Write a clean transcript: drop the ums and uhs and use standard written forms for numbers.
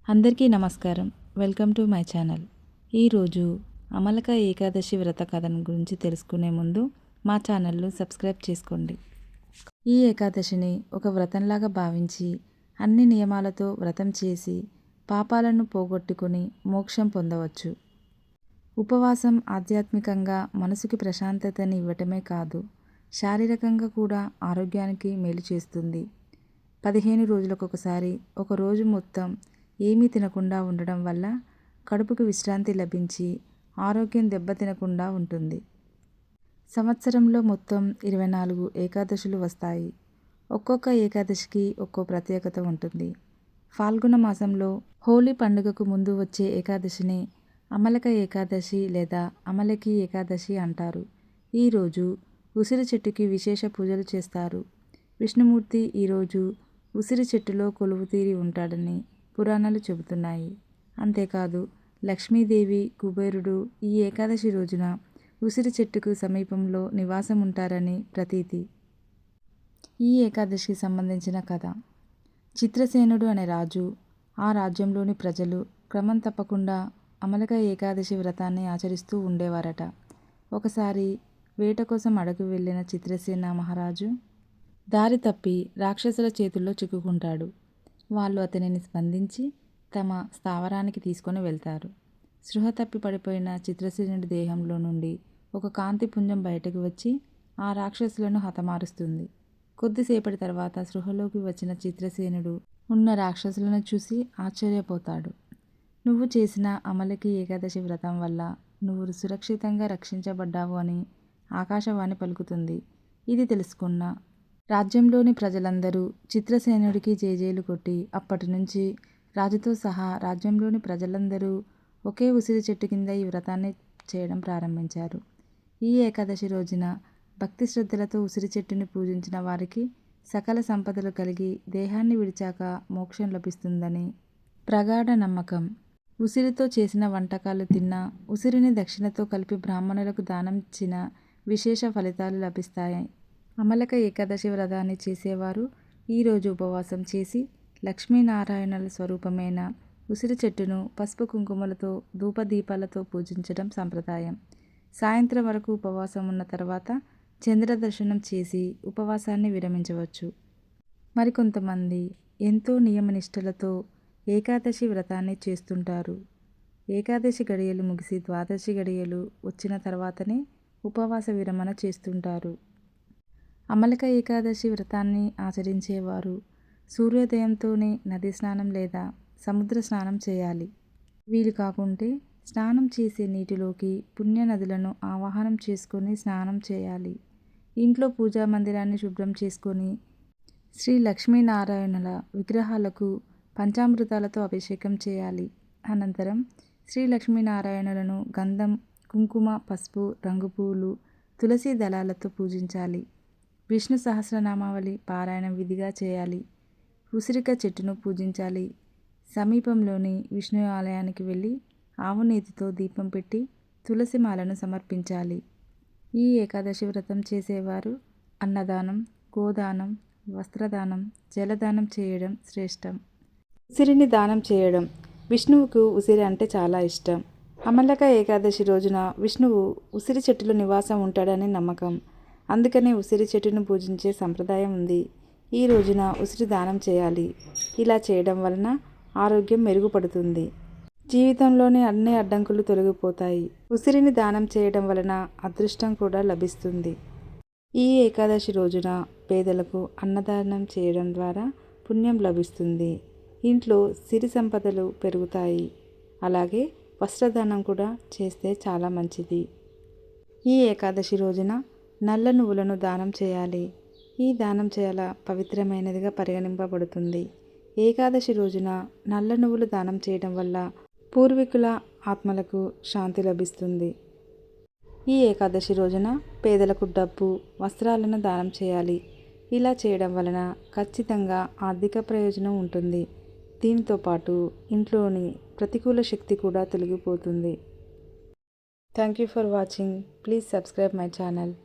అందరికీ నమస్కారం. Welcome to my channel. ఈరోజు అమలక ఏకాదశి వ్రత కథను గురించి తెలుసుకునే ముందు మా ఛానల్ను సబ్స్క్రైబ్ చేసుకోండి. ఈ ఏకాదశిని ఒక వ్రతంలాగా భావించి అన్ని నియమాలతో వ్రతం చేసి పాపాలను పోగొట్టుకొని మోక్షం పొందవచ్చు. ఉపవాసం ఆధ్యాత్మికంగా మనసుకి ప్రశాంతతని ఇవ్వటమే కాదు, శారీరకంగా కూడా ఆరోగ్యానికి మేలు చేస్తుంది. 15 రోజులకొకసారి ఒక రోజు మొత్తం ఏమీ తినకుండా ఉండడం వల్ల కడుపుకు విశ్రాంతి లభించి ఆరోగ్యం దెబ్బతినకుండా ఉంటుంది. సంవత్సరంలో మొత్తం 24 ఏకాదశులు వస్తాయి. ఒక్కొక్క ఏకాదశికి ఒక్కో ప్రత్యేకత ఉంటుంది. ఫాల్గుణ మాసంలో హోలీ పండుగకు ముందు వచ్చే ఏకాదశిని అమలక ఏకాదశి లేదా అమలకి ఏకాదశి అంటారు. ఈరోజు ఉసిరి చెట్టుకి విశేష పూజలు చేస్తారు. విష్ణుమూర్తి ఈరోజు ఉసిరి చెట్టులో కొలువుతీరి ఉంటాడని పురాణాలు చెబుతున్నాయి. అంతేకాదు లక్ష్మీదేవి, కుబేరుడు ఈ ఏకాదశి రోజున ఉసిరి చెట్టుకు సమీపంలో నివాసం ఉంటారని ప్రతీతి. ఈ ఏకాదశికి సంబంధించిన కథ. చిత్రసేనుడు అనే రాజు, ఆ రాజ్యంలోని ప్రజలు క్రమం తప్పకుండా అమలక ఏకాదశి వ్రతాన్ని ఆచరిస్తూ ఉండేవారట. ఒకసారి వేట కోసం అడవికి వెళ్ళిన చిత్రసేన మహారాజు దారి తప్పి రాక్షసుల చేతుల్లో చిక్కుకుంటాడు. వాళ్ళు అతనిని బంధించి తమ స్థావరానికి తీసుకొని వెళ్తారు. స్పృహ తప్పి పడిపోయిన చిత్రసేనుడి దేహంలో నుండి ఒక కాంతిపుంజం బయటకు వచ్చి ఆ రాక్షసులను హతమారుస్తుంది. కొద్దిసేపటి తర్వాత స్పృహలోకి వచ్చిన చిత్రసేనుడు ఉన్న రాక్షసులను చూసి ఆశ్చర్యపోతాడు. నువ్వు చేసిన అమలకి ఏకాదశి వ్రతం వల్ల నువ్వు సురక్షితంగా రక్షించబడ్డావు అని ఆకాశవాణి పలుకుతుంది. ఇది తెలుసుకున్న రాజ్యంలోని ప్రజలందరూ చిత్రసేనుడికి జేజేలు కొట్టి అప్పటి నుంచి రాజుతో సహా రాజ్యంలోని ప్రజలందరూ ఒకే ఉసిరి చెట్టు కింద ఈ వ్రతాన్ని చేయడం ప్రారంభించారు. ఈ ఏకాదశి రోజున భక్తి శ్రద్ధలతో ఉసిరి చెట్టుని పూజించిన వారికి సకల సంపదలు కలిగి దేహాన్ని విడిచాక మోక్షం లభిస్తుందని ప్రగాఢ నమ్మకం. ఉసిరితో చేసిన వంటకాలు తిన్నా, ఉసిరిని దక్షిణతో కలిపి బ్రాహ్మణులకు దానం ఇచ్చిన విశేష ఫలితాలు లభిస్తాయి. అమలక ఏకాదశి వ్రతాన్ని చేసేవారు ఈరోజు ఉపవాసం చేసి లక్ష్మీనారాయణుల స్వరూపమైన ఉసిరి చెట్టును పసుపు కుంకుమలతో ధూపదీపాలతో పూజించడం సంప్రదాయం. సాయంత్రం వరకు ఉపవాసం ఉన్న తర్వాత చంద్ర దర్శనం చేసి ఉపవాసాన్ని విరమించవచ్చు. మరికొంతమంది ఎంతో నియమనిష్టలతో ఏకాదశి వ్రతాన్ని చేస్తుంటారు. ఏకాదశి గడియలు ముగిసి ద్వాదశి గడియలు వచ్చిన తర్వాతనే ఉపవాస విరమణ చేస్తుంటారు. అమలక ఏకాదశి వ్రతాన్ని ఆచరించేవారు సూర్యోదయంతోనే నది స్నానం లేదా సముద్ర స్నానం చేయాలి. వీలు కాకుంటే స్నానం చేసే నీటిలోకి పుణ్య నదులను ఆవాహనం చేసుకొని స్నానం చేయాలి. ఇంట్లో పూజా మందిరాన్ని శుభ్రం చేసుకొని శ్రీ లక్ష్మీనారాయణుల విగ్రహాలకు పంచామృతాలతో అభిషేకం చేయాలి. అనంతరం శ్రీ లక్ష్మీనారాయణులను గంధం, కుంకుమ, పసుపు, రంగు పువ్వులు, తులసి దళాలతో పూజించాలి. విష్ణు సహస్రనామావళి పారాయణం విధిగా చేయాలి. ఉసిరిక చెట్టును పూజించాలి. సమీపంలోని విష్ణు ఆలయానికి వెళ్ళి ఆవు నేతితో దీపం పెట్టి తులసి మాలను సమర్పించాలి. ఈ ఏకాదశి వ్రతం చేసేవారు అన్నదానం, గోదానం, వస్త్రదానం, జలదానం చేయడం శ్రేష్టం. ఉసిరిని దానం చేయడం. విష్ణువుకు ఉసిరి అంటే చాలా ఇష్టం. అమలక ఏకాదశి రోజున విష్ణువు ఉసిరి చెట్టులో నివాసం ఉంటాడని నమ్మకం. అందుకనే ఉసిరి చెట్టును పూజించే సంప్రదాయం ఉంది. ఈ రోజున ఉసిరి దానం చేయాలి. ఇలా చేయడం వలన ఆరోగ్యం మెరుగుపడుతుంది. జీవితంలోని అన్ని అడ్డంకులు తొలగిపోతాయి. ఉసిరిని దానం చేయడం వలన అదృష్టం కూడా లభిస్తుంది. ఈ ఏకాదశి రోజున పేదలకు అన్నదానం చేయడం ద్వారా పుణ్యం లభిస్తుంది. ఇంట్లో సిరి సంపదలు పెరుగుతాయి. అలాగే వస్త్రదానం కూడా చేస్తే చాలా మంచిది. ఈ ఏకాదశి రోజున నల్ల నువ్వులను దానం చేయాలి. ఈ దానం చాలా పవిత్రమైనదిగా పరిగణింపబడుతుంది. ఏకాదశి రోజున నల్ల నువ్వులు దానం చేయడం వల్ల పూర్వీకుల ఆత్మలకు శాంతి లభిస్తుంది. ఈ ఏకాదశి రోజున పేదలకు డబ్బు, వస్త్రాలను దానం చేయాలి. ఇలా చేయడం వలన ఖచ్చితంగా ఆర్థిక ప్రయోజనం ఉంటుంది. దీనితో పాటు ఇంట్లోని ప్రతికూల శక్తి కూడా తొలగిపోతుంది. Thank you for watching. Please subscribe my channel.